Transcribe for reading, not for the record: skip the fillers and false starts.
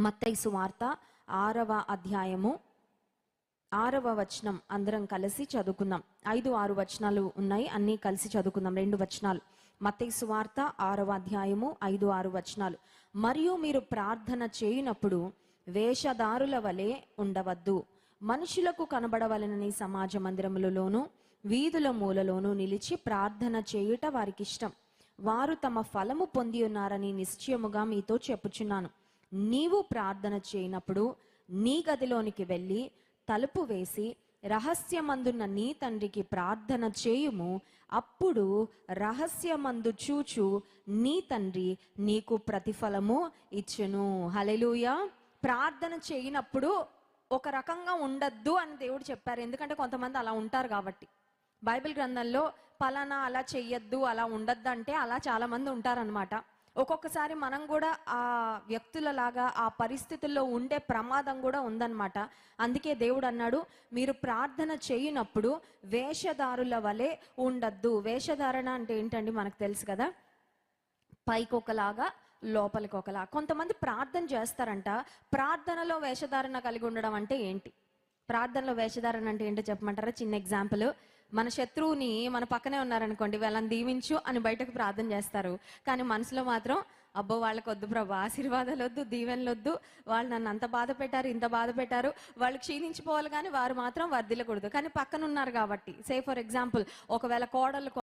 మత్తయి సువార్త 6వ అధ్యాయము 6వ వచనం అందరం కలిసి చదువుకుందాం. 5-6 వచనాలు ఉన్నాయి, అన్నీ కలిసి చదువుకుందాం. 2 వచనాలు. మత్తయి సువార్త 6వ అధ్యాయము 5-6 వచనాలు. మరియు మీరు ప్రార్థన చేయునప్పుడు వేషధారుల వలె ఉండవద్దు, మనుషులకు కనబడవలనని సమాజ మందిరములలోను వీధుల మూలలోను నిలిచి ప్రార్థన చేయుట వారికి ఇష్టం. వారు తమ ఫలము పొంది ఉన్నారని నిశ్చయముగా మీతో చెప్పుచున్నాను. నీవు ప్రార్థన చేయనప్పుడు నీ గదిలోనికి వెళ్ళి తలుపు వేసి రహస్యమందున్న నీ తండ్రికి ప్రార్థన చేయుము. అప్పుడు రహస్యమందు చూచు నీ తండ్రి నీకు ప్రతిఫలము ఇచ్చును. హల్లెలూయా. ప్రార్థన చేయనప్పుడు ఒక రకంగా ఉండద్దు అని దేవుడు చెప్పారు. ఎందుకంటే కొంతమంది అలా ఉంటారు కాబట్టి. బైబిల్ గ్రంథంలో పలానా అలా చెయ్యొద్దు, అలా ఉండద్దు అంటే అలా చాలా మంది ఉంటారనమాట. ఒక్కొక్కసారి మనం కూడా ఆ వ్యక్తులలాగా ఆ పరిస్థితుల్లో ఉండే ప్రమాదం కూడా ఉందన్నమాట. అందుకే దేవుడు అన్నాడు, మీరు ప్రార్థన చేయనప్పుడు వేషధారుల వలె ఉండద్దు. వేషధారణ అంటే ఏంటండి మనకు తెలుసు కదా, పైకి ఒకలాగా లోపలికి ఒకలా. కొంతమంది ప్రార్థన చేస్తారంట, ప్రార్థనలో వేషధారణ కలిగి ఉండడం అంటే ఏంటి? ప్రార్థనలో వేషధారణ అంటే ఏంటో చెప్పమంటారా? చిన్న ఎగ్జాంపుల్. మన శత్రువుని మన పక్కనే ఉన్నారనుకోండి, వాళ్ళని దీవించు అని బయటకు ప్రార్థన చేస్తారు, కానీ మనసులో మాత్రం అబ్బో వాళ్ళకి వద్దు ప్రభు, ఆశీర్వాదాలు వద్దు, దీవెనలు వద్దు, వాళ్ళు నన్ను అంత బాధ పెట్టారు, ఇంత బాధ పెట్టారు, వాళ్ళు క్షీణించిపోవాలి కానీ వారు మాత్రం వర్ధిల్లకూడదు. కానీ పక్కన ఉన్నారు కాబట్టి. సే ఫర్ ఎగ్జాంపుల్, ఒకవేళ కోడళ్ళు